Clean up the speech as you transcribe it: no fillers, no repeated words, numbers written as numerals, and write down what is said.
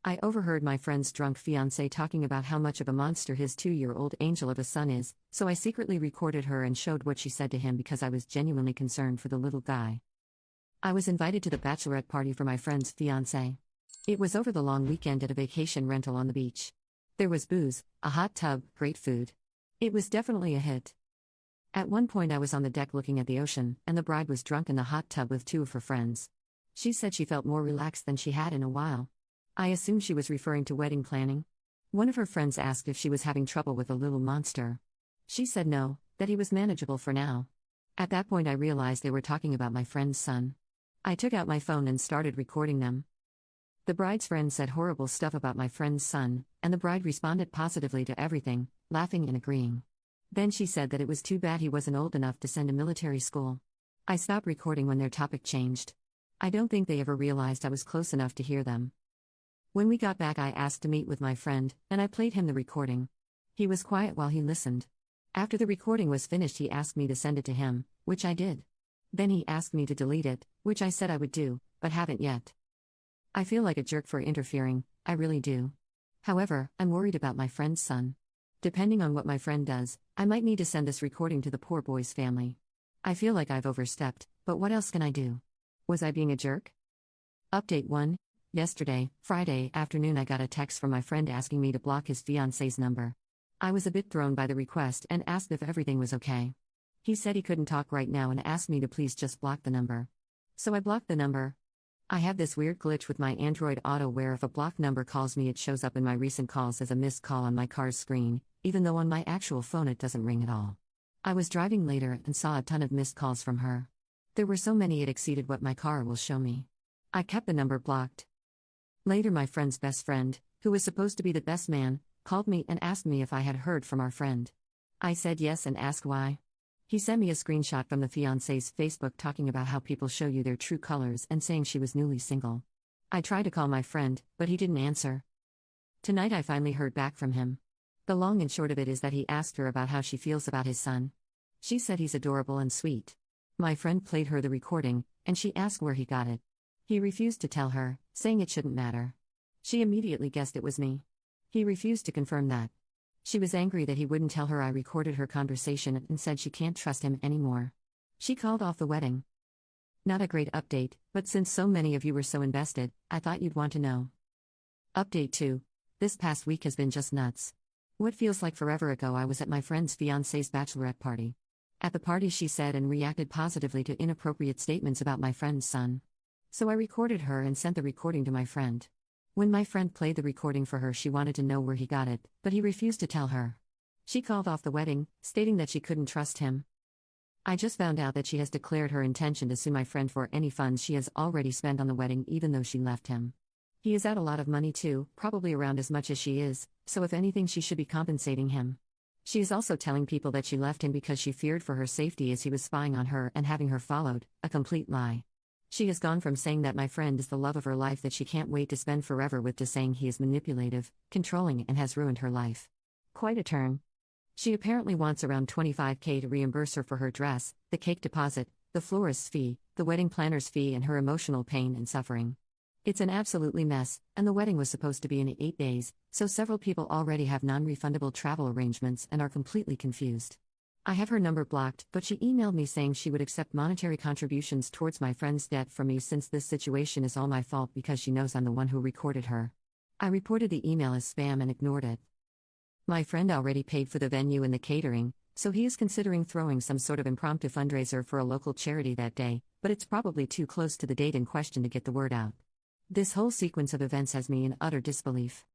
I overheard my friend's drunk fiancé talking about how much of a monster his 2-year-old angel of a son is, so I secretly recorded her and showed what she said to him because I was genuinely concerned for the little guy. I was invited to the bachelorette party for my friend's fiancé. It was over the long weekend at a vacation rental on the beach. There was booze, a hot tub, great food. It was definitely a hit. At one point I was on the deck looking at the ocean, and the bride was drunk in the hot tub with 2 of her friends. She said she felt more relaxed than she had in a while. I assumed she was referring to wedding planning. One of her friends asked if she was having trouble with a little monster. She said no, that he was manageable for now. At that point I realized they were talking about my friend's son. I took out my phone and started recording them. The bride's friend said horrible stuff about my friend's son, and the bride responded positively to everything, laughing and agreeing. Then she said that it was too bad he wasn't old enough to send to military school. I stopped recording when their topic changed. I don't think they ever realized I was close enough to hear them. When we got back, I asked to meet with my friend, and I played him the recording. He was quiet while he listened. After the recording was finished, he asked me to send it to him, which I did. Then he asked me to delete it, which I said I would do, but haven't yet. I feel like a jerk for interfering, I really do. However, I'm worried about my friend's son. Depending on what my friend does, I might need to send this recording to the poor boy's family. I feel like I've overstepped, but what else can I do? Was I being a jerk? Update 1. Yesterday, Friday afternoon, I got a text from my friend asking me to block his fiancé's number. I was a bit thrown by the request and asked if everything was okay. He said he couldn't talk right now and asked me to please just block the number. So I blocked the number. I have this weird glitch with my Android Auto where if a blocked number calls me, it shows up in my recent calls as a missed call on my car's screen, even though on my actual phone it doesn't ring at all. I was driving later and saw a ton of missed calls from her. There were so many it exceeded what my car will show me. I kept the number blocked. Later, my friend's best friend, who was supposed to be the best man, called me and asked me if I had heard from our friend. I said yes and asked why. He sent me a screenshot from the fiancé's Facebook talking about how people show you their true colors and saying she was newly single. I tried to call my friend, but he didn't answer. Tonight I finally heard back from him. The long and short of it is that he asked her about how she feels about his son. She said he's adorable and sweet. My friend played her the recording, and she asked where he got it. He refused to tell her, saying it shouldn't matter. She immediately guessed it was me. He refused to confirm that. She was angry that he wouldn't tell her I recorded her conversation and said she can't trust him anymore. She called off the wedding. Not a great update, but since so many of you were so invested, I thought you'd want to know. Update 2. This past week has been just nuts. What feels like forever ago, I was at my friend's fiancé's bachelorette party. At the party, she said and reacted positively to inappropriate statements about my friend's son. So I recorded her and sent the recording to my friend. When my friend played the recording for her, she wanted to know where he got it, but he refused to tell her. She called off the wedding, stating that she couldn't trust him. I just found out that she has declared her intention to sue my friend for any funds she has already spent on the wedding, even though she left him. He is out a lot of money too, probably around as much as she is, so if anything she should be compensating him. She is also telling people that she left him because she feared for her safety as he was spying on her and having her followed, a complete lie. She has gone from saying that my friend is the love of her life that she can't wait to spend forever with to saying he is manipulative, controlling, and has ruined her life. Quite a turn. She apparently wants around $25,000 to reimburse her for her dress, the cake deposit, the florist's fee, the wedding planner's fee, and her emotional pain and suffering. It's an absolutely mess, and the wedding was supposed to be in 8 days, so several people already have non-refundable travel arrangements and are completely confused. I have her number blocked, but she emailed me saying she would accept monetary contributions towards my friend's debt from me since this situation is all my fault because she knows I'm the one who recorded her. I reported the email as spam and ignored it. My friend already paid for the venue and the catering, so he is considering throwing some sort of impromptu fundraiser for a local charity that day, but it's probably too close to the date in question to get the word out. This whole sequence of events has me in utter disbelief.